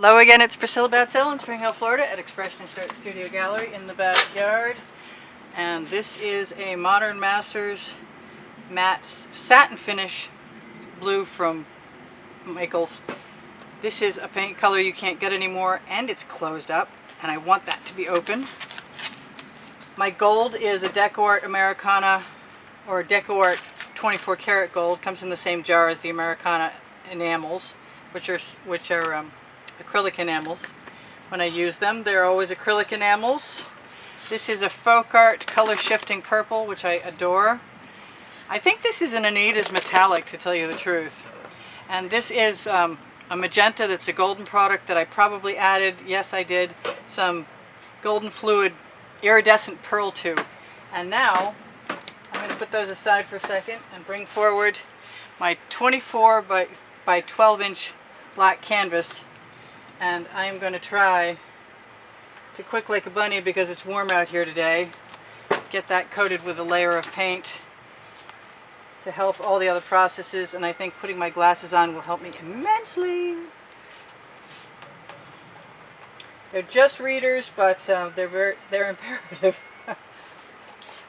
Hello again, it's Priscilla Batzell in Spring Hill, Florida at Expressionist Art Studio Gallery in the backyard. And this is a Modern Masters matte satin finish blue from Michaels. This is a paint color you can't get anymore, and it's closed up, and I want that to be open. My gold is a DecoArt Americana, or DecoArt 24 karat gold. Comes in the same jar as the Americana enamels, which are acrylic enamels. When I use them, they're always acrylic enamels. This is a Folk Art color shifting purple, which I adore. I think this is an Anita's metallic, to tell you the truth. And this is a magenta that's a golden product that I probably added, yes I did, some golden fluid iridescent pearl to. And now I'm going to put those aside for a second and bring forward my 24 by 12 inch black canvas. And I'm going to try to quick like a bunny, because it's warm out here today, get that coated with a layer of paint to help all the other processes, and I think putting my glasses on will help me immensely. They're just readers, but they're imperative.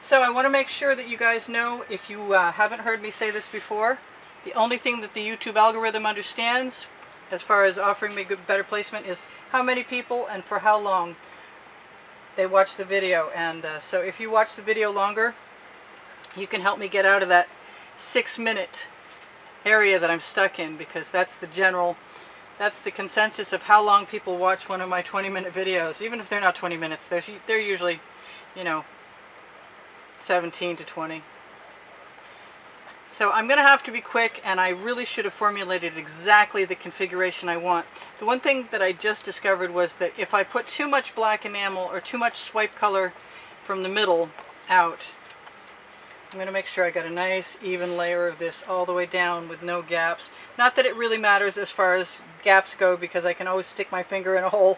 So I want to make sure that you guys know, if you haven't heard me say this before, the only thing that the YouTube algorithm understands as far as offering me better placement is how many people and for how long they watch the video. And so if you watch the video longer, you can help me get out of that 6-minute area that I'm stuck in, because that's the consensus of how long people watch one of my 20-minute videos. Even if they're not 20 minutes, they're usually, 17 to 20. So I'm going to have to be quick, and I really should have formulated exactly the configuration I want. The one thing that I just discovered was that if I put too much black enamel or too much swipe color from the middle out, I'm going to make sure I got a nice even layer of this all the way down with no gaps. Not that it really matters as far as gaps go, because I can always stick my finger in a hole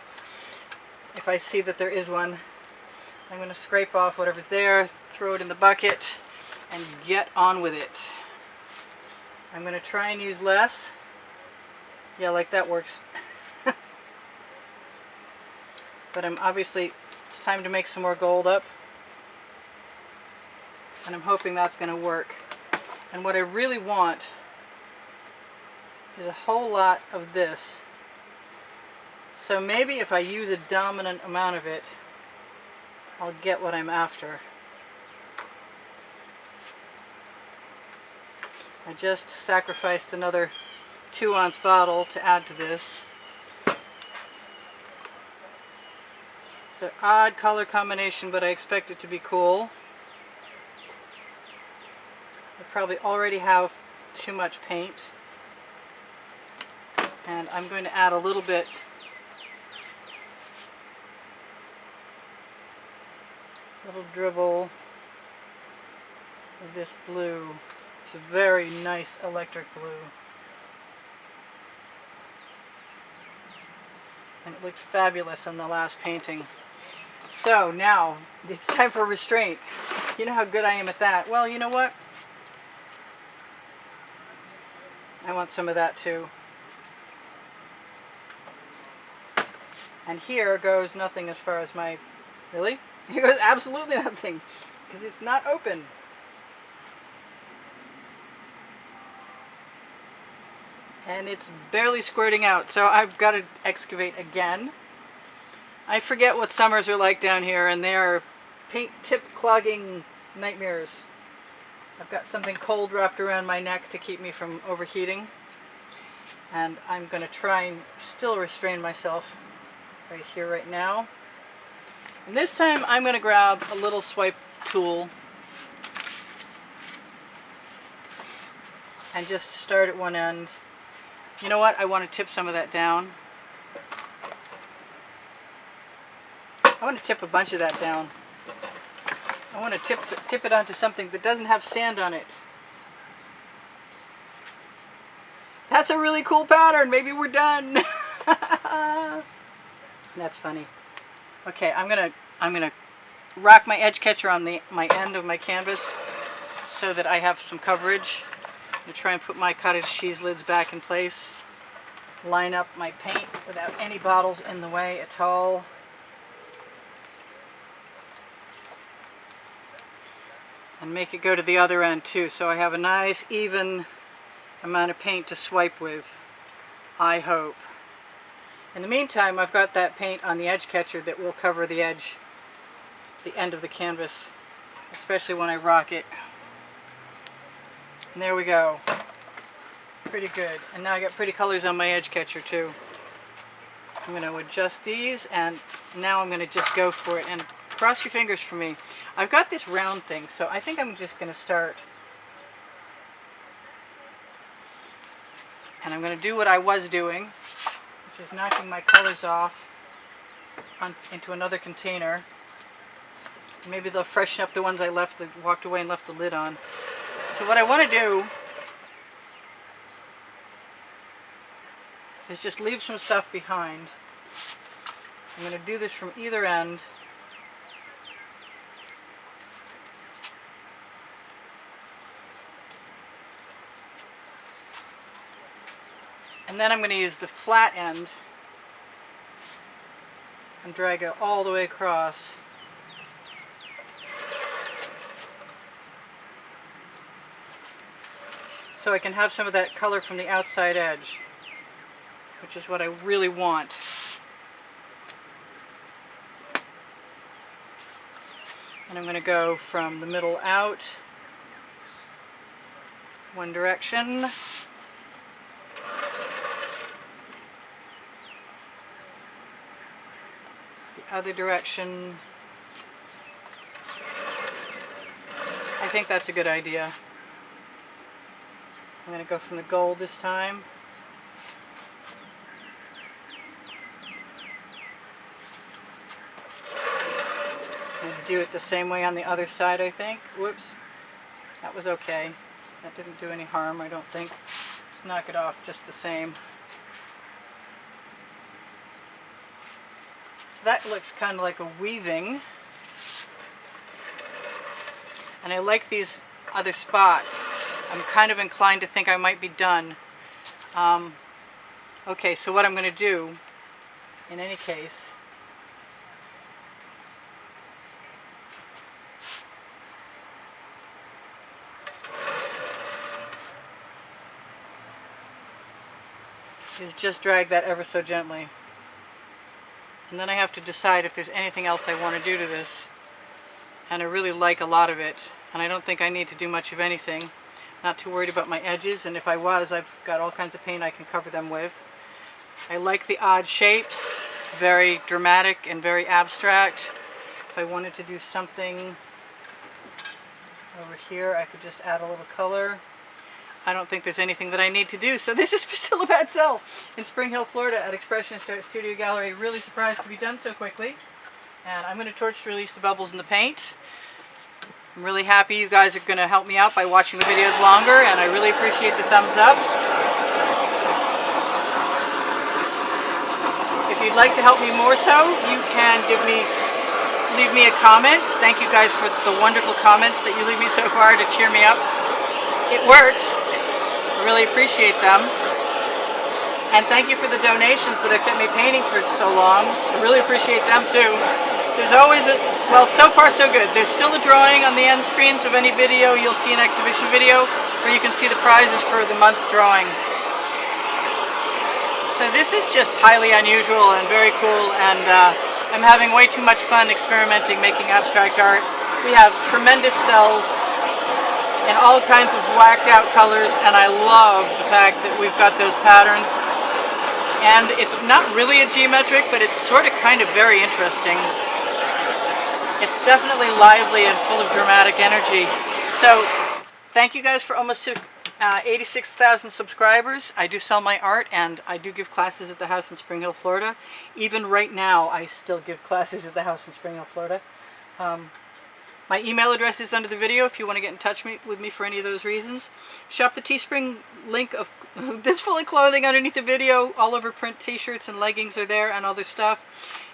if I see that there is one. I'm going to scrape off whatever's there, throw it in the bucket, and get on with it. I'm going to try and use less. Yeah, like that works. But it's time to make some more gold up. And I'm hoping that's going to work. And what I really want is a whole lot of this. So maybe if I use a dominant amount of it, I'll get what I'm after. I just sacrificed another 2-ounce bottle to add to this. It's an odd color combination, but I expect it to be cool. I probably already have too much paint, and I'm going to add a little bit dribble of this blue. It's a very nice electric blue, and it looked fabulous on the last painting. So now it's time for restraint. You know how good I am at that. Well, you know what? I want some of that too. And here goes nothing as far as my... Really? Here goes absolutely nothing, because it's not open. And it's barely squirting out, so I've got to excavate again. I forget what summers are like down here, and they are paint tip clogging nightmares. I've got something cold wrapped around my neck to keep me from overheating, and I'm going to try and still restrain myself right here, right now. And this time I'm going to grab a little swipe tool and just start at one end. You know what? I want to tip some of that down. I want to tip a bunch of that down. I want to tip it onto something that doesn't have sand on it. That's a really cool pattern. Maybe we're done. That's funny. Okay, I'm gonna rack my edge catcher on my end of my canvas so that I have some coverage. I'm going to try and put my cottage cheese lids back in place. line up my paint without any bottles in the way at all. And make it go to the other end too, so I have a nice even amount of paint to swipe with, I hope. In the meantime, I've got that paint on the edge catcher that will cover the edge, the end of the canvas, especially when I rock it. And there we go. Pretty good. And now I got pretty colors on my edge catcher too. I'm going to adjust these, and now I'm going to just go for it. And cross your fingers for me. I've got this round thing, so I think I'm just going to start. And I'm going to do what I was doing, which is knocking my colors off into another container. Maybe they'll freshen up the ones I walked away and left the lid on. So what I want to do is just leave some stuff behind. I'm going to do this from either end. And then I'm going to use the flat end and drag it all the way across. So I can have some of that color from the outside edge, which is what I really want. And I'm going to go from the middle out, one direction, the other direction. I think that's a good idea. I'm going to go from the gold this time. And do it the same way on the other side, I think. Whoops. That was okay. That didn't do any harm, I don't think. Let's knock it off just the same. So that looks kind of like a weaving. And I like these other spots. I'm kind of inclined to think I might be done. Okay, so what I'm going to do, in any case, is just drag that ever so gently. And then I have to decide if there's anything else I want to do to this. And I really like a lot of it, and I don't think I need to do much of anything. Not too worried about my edges, and if I was, I've got all kinds of paint I can cover them with. I like the odd shapes. It's very dramatic and very abstract. If I wanted to do something over here, I could just add a little color. I don't think there's anything that I need to do. So this is Priscilla Batzell in Spring Hill, Florida at Expressionist Studio Gallery. Really surprised to be done so quickly. And I'm going to torch release the bubbles in the paint. I'm really happy you guys are going to help me out by watching the videos longer, and I really appreciate the thumbs up. If you'd like to help me more so, you can leave me a comment. Thank you guys for the wonderful comments that you leave me so far to cheer me up. It works. I really appreciate them. And thank you for the donations that have kept me painting for so long. I really appreciate them too. There's always well, so far so good. There's still a drawing on the end screens of any video. You'll see an exhibition video where you can see the prizes for the month's drawing. So this is just highly unusual and very cool, and I'm having way too much fun experimenting, making abstract art. We have tremendous cells in all kinds of whacked out colors, and I love the fact that we've got those patterns. And it's not really a geometric, but it's sort of kind of very interesting. It's definitely lively and full of dramatic energy. So thank you guys for almost 86,000 subscribers. I do sell my art, and I do give classes at the house in Spring Hill, Florida. Even right now, I still give classes at the house in Spring Hill, Florida. My email address is under the video if you want to get in touch with me for any of those reasons. Shop the Teespring link of this full of clothing underneath the video. All over print t-shirts and leggings are there and other stuff.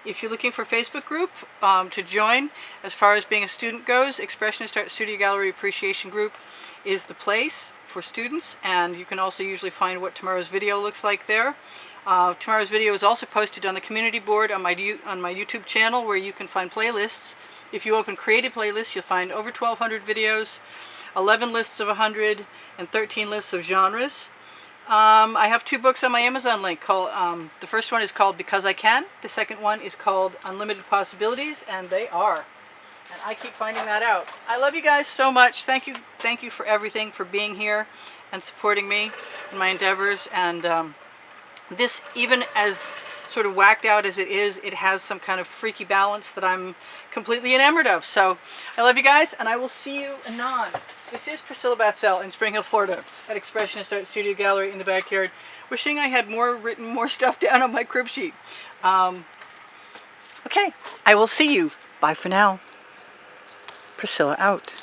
If you're looking for a Facebook group to join, as far as being a student goes, Expressionist Art Studio Gallery Appreciation Group is the place for students, and you can also usually find what tomorrow's video looks like there. Tomorrow's video is also posted on the community board on my YouTube channel, where you can find playlists. If you open Creative Playlists, you'll find over 1,200 videos, 11 lists of 100, and 13 lists of genres. I have 2 books on my Amazon link. The first one is called Because I Can. The second one is called Unlimited Possibilities, and they are. And I keep finding that out. I love you guys so much. Thank you for everything, for being here and supporting me in my endeavors. And this, even as sort of whacked out as it is, it has some kind of freaky balance that I'm completely enamored of. So I love you guys, and I will see you anon. This is Priscilla Batzell in Spring Hill, Florida, at Expressionist Art Studio Gallery in the backyard. Wishing I had written more stuff down on my crib sheet. Okay, I will see you. Bye for now. Priscilla out.